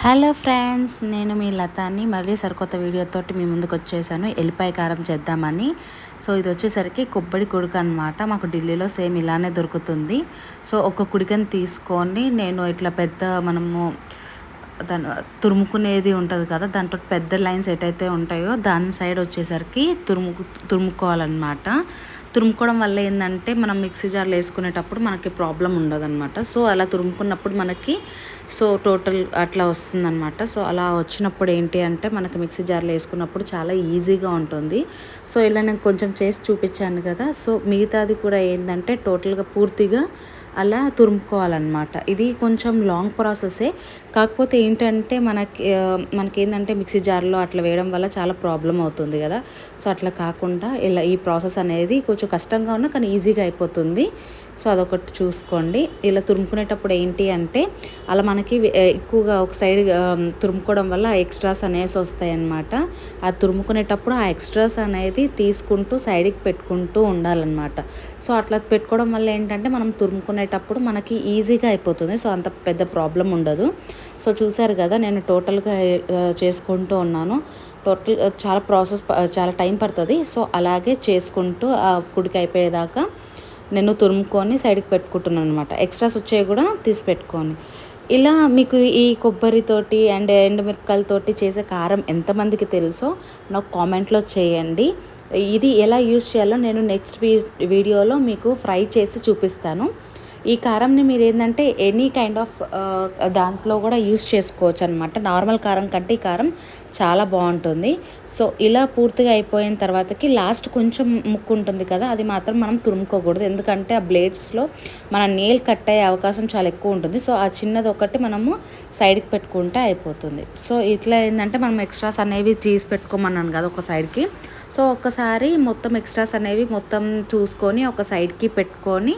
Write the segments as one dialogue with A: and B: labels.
A: Hello friends, నేను మీ లతాని మళ్ళీ సరికొత్త వీడియోతోటి మీ ముందుకు వచ్చేసాను. ఎల్లిపాయ కారం చేద్దామని. సో ఇది వచ్చేసరికి కొబ్బరి కుడుక అనమాట. మాకు ఢిల్లీలో సేమ్ ఇలానే దొరుకుతుంది. సో ఒక కుడికని తీసుకొని నేను ఇట్లా పెద్ద మనము దాని తురుముకునేది ఉంటుంది కదా, దాంట్లో పెద్ద లైన్స్ ఎటైతే ఉంటాయో దాని సైడ్ వచ్చేసరికి తురుముకోవాలన్నమాట. తురుముకోవడం వల్ల ఏంటంటే మనం మిక్సీ జార్లో వేసుకునేటప్పుడు మనకి ప్రాబ్లం ఉండదన్నమాట. సో అలా తురుముకున్నప్పుడు మనకి టోటల్ అట్లా వస్తుందన్నమాట. సో అలా వచ్చినప్పుడు ఏంటి అంటే మనకి మిక్సీ జార్లో వేసుకున్నప్పుడు చాలా ఈజీగా ఉంటుంది. సో ఇలా నేను కొంచెం చేసి చూపించాను కదా. సో మిగతాది కూడా ఏంటంటే టోటల్గా పూర్తిగా అలా తురుముకోవాలన్నమాట. ఇది కొంచెం లాంగ్ ప్రాసెసే. కాకపోతే ఏంటంటే మనకేంటంటే మిక్సీ జార్లో అట్లా వేయడం వల్ల చాలా ప్రాబ్లం అవుతుంది కదా. సో అట్లా కాకుండా ఇలా ఈ ప్రాసెస్ అనేది కొంచెం కష్టంగా ఉన్నా కానీ ఈజీగా అయిపోతుంది. సో అదొకటి చూసుకోండి. ఇలా తురుముకునేటప్పుడు ఏంటి అంటే అలా మనకి ఎక్కువగా ఒక సైడ్ తురుముకోవడం వల్ల ఎక్స్ట్రాస్ అనేసి వస్తాయి అన్నమాట. ఆ తురుముకునేటప్పుడు ఆ ఎక్స్ట్రాస్ అనేది తీసుకుంటూ సైడ్కి పెట్టుకుంటూ ఉండాలన్నమాట. సో అట్లా పెట్టుకోవడం వల్ల ఏంటంటే మనం తురుముకునేటప్పుడు మనకి ఈజీగా అయిపోతుంది. సో అంత పెద్ద ప్రాబ్లం ఉండదు. సో చూసారు కదా, నేను టోటల్గా చేసుకుంటూ ఉన్నాను. చాలా టైం పడుతుంది. సో అలాగే చేసుకుంటూ ఆ కుడికి అయిపోయేదాకా నేను తురుముకొని సైడ్కి పెట్టుకుంటున్నాను అనమాట. ఎక్స్ట్రాస్ వచ్చేవి కూడా తీసి పెట్టుకొని. ఇలా మీకు ఈ కొబ్బరితోటి అండ్ ఎండుమిరపకాయలతోటి చేసే కారం ఎంతమందికి తెలుసో నాకు కామెంట్లో చేయండి. ఇది ఎలా యూజ్ చేయాలో నేను నెక్స్ట్ వీడియోలో మీకు ఫ్రై చేసి చూపిస్తాను. ఈ కారంని మీరు ఏంటంటే ఎనీ కైండ్ ఆఫ్ దాంట్లో కూడా యూస్ చేసుకోవచ్చు అనమాట. నార్మల్ కారం కంటే ఈ కారం చాలా బాగుంటుంది. సో ఇలా పూర్తిగా అయిపోయిన తర్వాతకి లాస్ట్ కొంచెం ముక్కు ఉంటుంది కదా, అది మాత్రం మనం తురుముకోకూడదు. ఎందుకంటే ఆ బ్లేడ్స్లో మన నేల్ కట్ అయ్యే అవకాశం చాలా ఎక్కువ ఉంటుంది. సో ఆ చిన్నది ఒకటి మనము సైడ్కి పెట్టుకుంటే అయిపోతుంది. సో ఇట్లా ఏంటంటే మనం ఎక్స్ట్రాస్ అనేవి తీసి పెట్టుకోమన్నాను కదా ఒక సైడ్కి. సో ఒక్కసారి మొత్తం ఎక్స్ట్రాస్ అనేవి మొత్తం చూసుకొని ఒక సైడ్కి పెట్టుకొని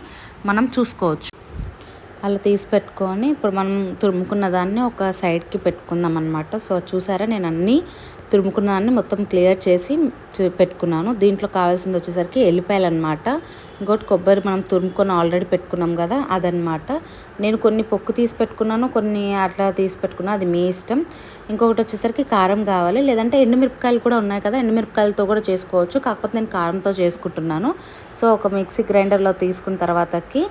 A: మనం చూసుకోవచ్చు. అలా తీసి పెట్టుకొని ఇప్పుడు మనం తురుముకున్న దాన్ని ఒక సైడ్కి పెట్టుకుందాం అనమాట. సో చూసారా, నేను అన్నీ తురుముకున్న దాన్ని మొత్తం క్లియర్ చేసి పెట్టుకున్నాను. దీంట్లో కావాల్సింది వచ్చేసరికి ఎల్లిపాయలు అనమాట. ఇంకోటి కొబ్బరి మనం తురుముకొని ఆల్రెడీ పెట్టుకున్నాం కదా, అదనమాట. నేను కొన్ని పొక్కు తీసి పెట్టుకున్నాను, కొన్ని అట్లా తీసి పెట్టుకున్నాను, అది మీ ఇష్టం. ఇంకొకటి వచ్చేసరికి కారం కావాలి, లేదంటే ఎండుమిరపకాయలు కూడా ఉన్నాయి కదా, ఎండుమిరపకాయలతో కూడా చేసుకోవచ్చు. కాకపోతే నేను కారంతో చేసుకుంటున్నాను. సో ఒక మిక్సీ గ్రైండర్లో తీసుకున్న తర్వాతకి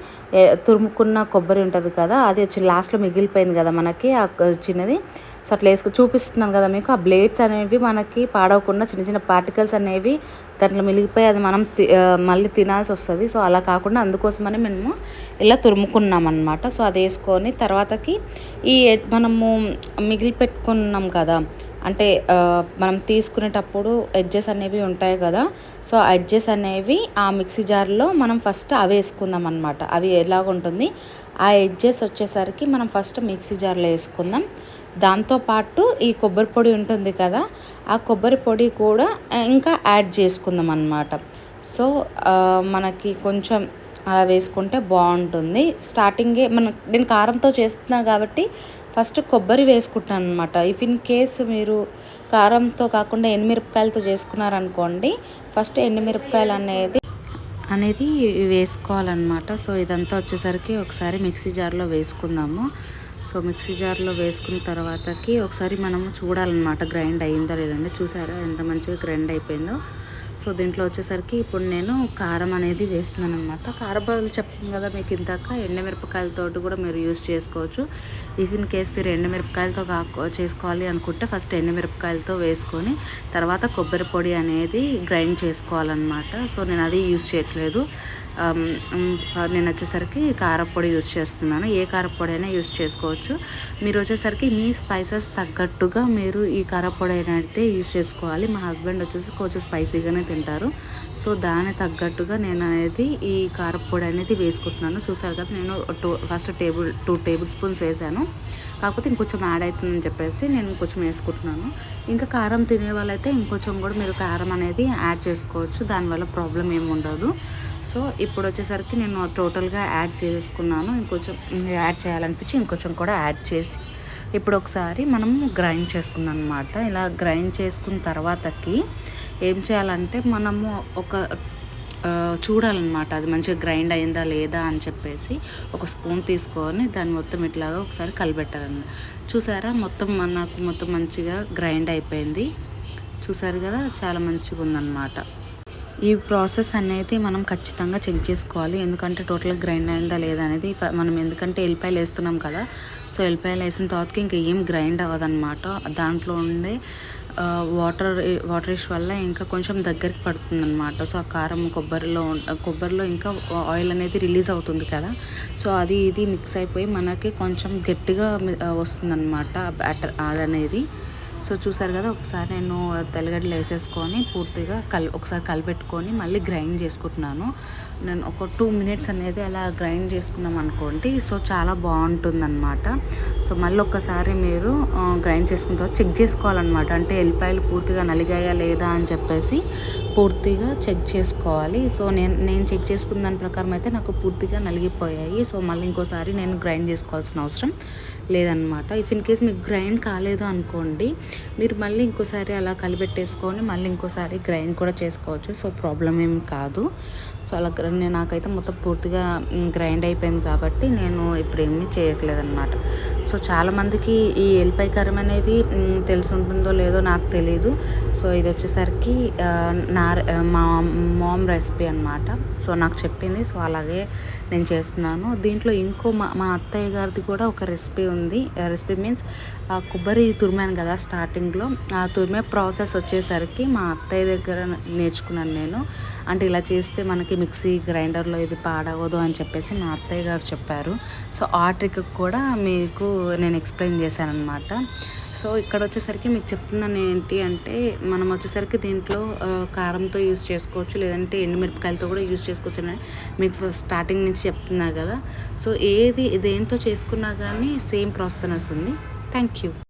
A: తురుముకున్న కొబ్బరి ఉంటుంది కదా, అది వచ్చి లాస్ట్లో మిగిలిపోయింది కదా మనకి ఆ చిన్నది. సో అట్లా చూపిస్తున్నాను కదా మీకు. ఆ బ్లేడ్స్ అనేవి మనకి పాడవకుండా చిన్న చిన్న పార్టికల్స్ అనేవి దాంట్లో మిగిలిపోయి అది మనం మళ్ళీ తినాల్సి వస్తుంది. సో అలా కాకుండా అందుకోసమని మేము ఇలా తురుముకున్నాం అనమాట. సో అది వేసుకొని తర్వాతకి ఈ మనము మిగిలి పెట్టుకున్నాం కదా, అంటే మనం తీసుకునేటప్పుడు ఎడ్జెస్ అనేవి ఉంటాయి కదా. సో ఆ ఎడ్జెస్ అనేవి ఆ మిక్సీ జార్లో మనం ఫస్ట్ అవి వేసుకుందాం అనమాట. అవి ఎలాగుంటుంది, ఆ ఎడ్జెస్ వచ్చేసరికి మనం ఫస్ట్ మిక్సీ జార్లో వేసుకుందాం. దాంతోపాటు ఈ కొబ్బరి పొడి ఉంటుంది కదా, ఆ కొబ్బరి పొడి కూడా ఇంకా యాడ్ చేసుకుందాం అన్నమాట. సో మనకి కొంచెం అలా వేసుకుంటే బాగుంటుంది. స్టార్టింగే నేను కారంతో చేస్తున్నా కాబట్టి ఫస్ట్ కొబ్బరి వేసుకుంటాను అనమాట. ఇఫ్ ఇన్ కేస్ మీరు కారంతో కాకుండా ఎండుమిరపకాయలతో చేసుకున్నారనుకోండి, ఫస్ట్ ఎండుమిరపకాయలు అనేది వేసుకోవాలన్నమాట. సో ఇదంతా వచ్చేసరికి ఒకసారి మిక్సీ జార్లో వేసుకుందాము. సో మిక్సీ జార్లో వేసుకున్న తర్వాతకి ఒకసారి మనము చూడాలన్నమాట గ్రైండ్ అయ్యిందో లేదండి. చూసారా ఎంత మంచిగా గ్రైండ్ అయిపోయిందో. సో దీంట్లో వచ్చేసరికి ఇప్పుడు నేను కారం అనేది వేస్తున్నాను అనమాట. కారం బదులు చెప్పాను కదా మీకు ఇందాక, ఎండుమిరపకాయలతో కూడా మీరు యూజ్ చేసుకోవచ్చు. ఇఫ్ ఇన్ కేస్ మీరు ఎండుమిరపకాయలతో చేసుకోవాలి అనుకుంటే ఫస్ట్ ఎండుమిరపకాయలతో వేసుకొని తర్వాత కొబ్బరి పొడి అనేది గ్రైండ్ చేసుకోవాలన్నమాట. సో నేను అది యూజ్ చేయట్లేదు. నేను వచ్చేసరికి కారపొడి యూజ్ చేస్తున్నాను. ఏ కారపొడి అయినా యూజ్ చేసుకోవచ్చు. మీరు వచ్చేసరికి మీ స్పైసెస్ తగ్గట్టుగా మీరు ఈ కారపొడి అయితే యూజ్ చేసుకోవాలి. మా హస్బెండ్ వచ్చేసి కొంచెం స్పైసీగానే తింటారు. సో దానికి తగ్గట్టుగా నేను అనేది ఈ కారపొడి అనేది వేసుకుంటున్నాను. చూసారు కదా, నేను ఫస్ట్ 2 టేబుల్ స్పూన్స్ వేసాను. కాకపోతే ఇంకొంచెం యాడ్ అవుతుందని చెప్పేసి నేను కొంచెం వేసుకుంటున్నాను. ఇంకా కారం తినే వాళ్ళైతే ఇంకొంచెం కూడా మీరు కారం అనేది యాడ్ చేసుకోవచ్చు. దానివల్ల ప్రాబ్లం ఏమి ఉండదు. సో ఇప్పుడు వచ్చేసరికి నేను టోటల్గా యాడ్ చేసుకున్నాను. ఇంకొంచెం యాడ్ చేయాలనిపించి ఇంకొంచెం కూడా యాడ్ చేసి ఇప్పుడు ఒకసారి మనం గ్రైండ్ చేసుకుందాం అనమాట. ఇలా గ్రైండ్ చేసుకున్న తర్వాతకి ఏం చేయాలంటే మనము ఒక చూడాలన్నమాట అది మంచిగా గ్రైండ్ అయిందా లేదా అని చెప్పేసి ఒక స్పూన్ తీసుకొని దాన్ని మొత్తం ఇట్లాగా ఒకసారి కలిపెట్టాలన్నమాట. చూసారా నాకు మొత్తం మంచిగా గ్రైండ్ అయిపోయింది. చూసారు కదా, చాలా మంచిగా ఉందన్నమాట. ఈ ప్రాసెస్ అనేది మనం ఖచ్చితంగా చెక్ చేసుకోవాలి. ఎందుకంటే టోటల్గా గ్రైండ్ అయిందా లేదా అనేది మనం ఎందుకంటే ఎల్లిపాయలు వేస్తున్నాం కదా, సో ఎల్లిపాయలు వేసిన తర్వాతకి ఇంకా ఏం గ్రైండ్ అవ్వదన్నమాట. దాంట్లో ఉండే వాటరిష్ వల్ల ఇంకా కొంచెం దగ్గరికి పడుతుందన్నమాట. సో ఆ కారం కొబ్బరిలో ఇంకా ఆయిల్ అనేది రిలీజ్ అవుతుంది కదా, సో అది ఇది మిక్స్ అయిపోయి మనకి కొంచెం గట్టిగా వస్తుందన్నమాట బ్యాటర్ అదనేది. సో చూసారు కదా, ఒకసారి నేను తెల్లగడ్డలు వేసేసుకొని పూర్తిగా ఒకసారి కలిపెట్టుకొని మళ్ళీ గ్రైండ్ చేసుకుంటున్నాను. నేను ఒక 2 మినిట్స్ అనేది అలా గ్రైండ్ చేసుకున్నాం అనుకోండి, సో చాలా బాగుంటుందన్నమాట. సో మళ్ళీ ఒక్కసారి మీరు గ్రైండ్ చేసుకున్న తర్వాత చెక్ చేసుకోవాలన్నమాట. అంటే ఎల్లిపాయలు పూర్తిగా నలిగాయా లేదా అని చెప్పేసి పూర్తిగా చెక్ చేసుకోవాలి. సో నేను చెక్ చేసుకున్న దాని ప్రకారం అయితే నాకు పూర్తిగా నలిగిపోయాయి. సో మళ్ళీ ఇంకోసారి నేను గ్రైండ్ చేసుకోవాల్సిన అవసరం లేదనమాట. ఇఫ్ ఇన్ కేస్ మీకు గ్రైండ్ కాలేదు అనుకోండి, మీరు మళ్ళీ ఇంకోసారి అలా కలిపెట్టేసుకొని మళ్ళీ ఇంకోసారి గ్రైండ్ కూడా చేసుకోవచ్చు. సో ప్రాబ్లం ఏం కాదు. సో అలా నాకైతే మొత్తం పూర్తిగా గ్రైండ్ అయిపోయింది కాబట్టి నేను ఇప్పుడు ఏమీ చేయట్లేదు అనమాట. సో చాలామందికి ఈ ఎల్లిపాయ కారం అనేది తెలిసి ఉంటుందో లేదో నాకు తెలియదు. సో ఇది వచ్చేసరికి మా మామ్ రెసిపీ అనమాట. సో నాకు చెప్పింది, సో అలాగే నేను చేస్తున్నాను. దీంట్లో ఇంకో మా అత్తయ్య గారిది కూడా ఒక రెసిపీ ఉంది. రెసిపీ మీన్స్ కొబ్బరి తురిమాను కదా స్టార్టింగ్లో, ఆ తురిమే ప్రాసెస్ వచ్చేసరికి మా అత్తయ్య దగ్గర నేర్చుకున్నాను నేను. అంటే ఇలా చేస్తే మనకి మిక్సీ గ్రైండర్లో ఇది పాడవదు అని చెప్పేసి మా అత్తయ్య గారు చెప్పారు. సో ఆ ట్రిక్ కూడా మీకు నేను ఎక్స్ప్లెయిన్ చేశాను అనమాట. సో ఇక్కడ వచ్చేసరికి మీకు చెప్తున్నాను ఏంటి అంటే, మనం వచ్చేసరికి దీంట్లో కారంతో యూజ్ చేసుకోవచ్చు, లేదంటే ఎండుమిరపకాయలతో కూడా యూజ్ చేసుకోవచ్చు అని మీకు స్టార్టింగ్ నుంచి చెప్తున్నా కదా. సో దేంతో చేసుకున్నా కానీ సేమ్ ప్రాసెస్ వస్తుంది. Thank you.